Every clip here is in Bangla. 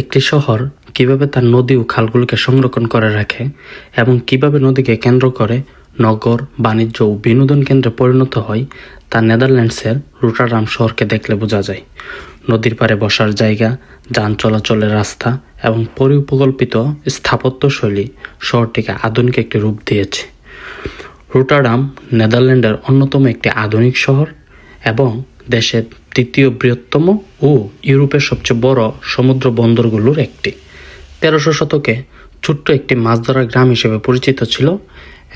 একটি শহর কিভাবে তার নদী ও খালগুলোকে সংরক্ষণ করে রাখে এবং কিভাবে নদীকে কেন্দ্র করে নগর, বাণিজ্য ও বিনোদন কেন্দ্রে পরিণত হয় তা নেদারল্যান্ডসের রোটারডাম শহরকে দেখলে বোঝা যায়। নদীর পাড়ে বসার জায়গা, যান চলাচলের রাস্তা এবং পরিকল্পিত স্থাপত্যশৈলী শহরটিকে আধুনিক একটি রূপ দিয়েছে। রোটারডাম নেদারল্যান্ডের অন্যতম একটি আধুনিক শহর এবং দেশের তৃতীয় বৃহত্তম ও ইউরোপের সবচেয়ে বড় সমুদ্র বন্দরগুলোর একটি। 1300 শতকে ছোট্ট একটি মাছ ধরার গ্রাম হিসেবে পরিচিত ছিল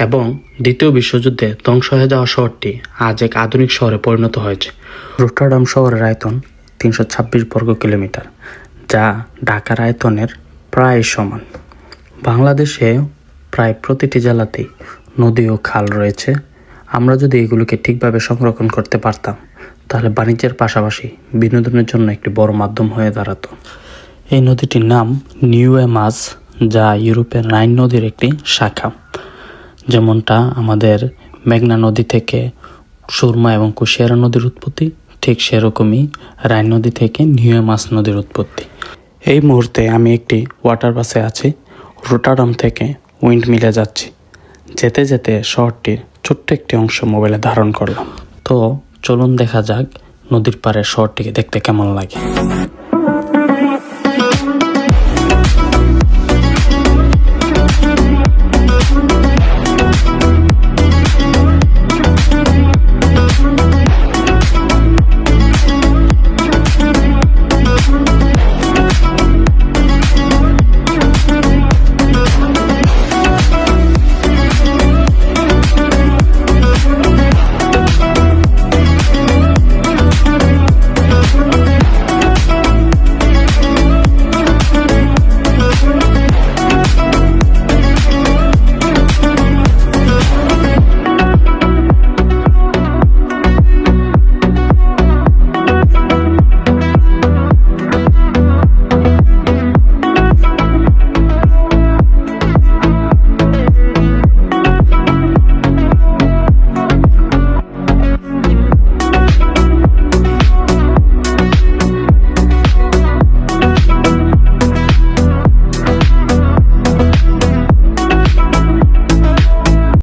এবং দ্বিতীয় বিশ্বযুদ্ধে ধ্বংস হয়ে যাওয়া শহরটি আজ এক আধুনিক শহরে পরিণত হয়েছে। রোটারডাম শহরের আয়তন 326 বর্গ কিলোমিটার, যা ঢাকার আয়তনের প্রায় সমান। বাংলাদেশে প্রায় প্রতিটি জেলাতেই নদী ও খাল রয়েছে। আমরা যদি এগুলোকে ঠিকভাবে সংরক্ষণ করতে পারতাম তাহলে বাণিজ্যের পাশাপাশি বিনোদনের জন্য একটি বড় মাধ্যম হয়ে দাঁড়াতো। এই নদীটির নাম নিউয়ে মাস, যা ইউরোপের রাইন নদীর একটি শাখা। যেমনটা আমাদের মেঘনা নদী থেকে সুরমা এবং কুশিয়ারা নদীর উৎপত্তি, ঠিক সেরকমই রাইন নদী থেকে নিউয়ে মাস নদীর উৎপত্তি। এই মুহূর্তে আমি একটি ওয়াটার বাসে আছি, রোটারডাম থেকে উইন্ডমিলে যাচ্ছি। যেতে যেতে শহরটির ছোট্ট একটি অংশ মোবাইলে ধারণ করলাম। তো চলুন দেখা যাক নদীর পাড়ের শহরটিকে দেখতে কেমন লাগে।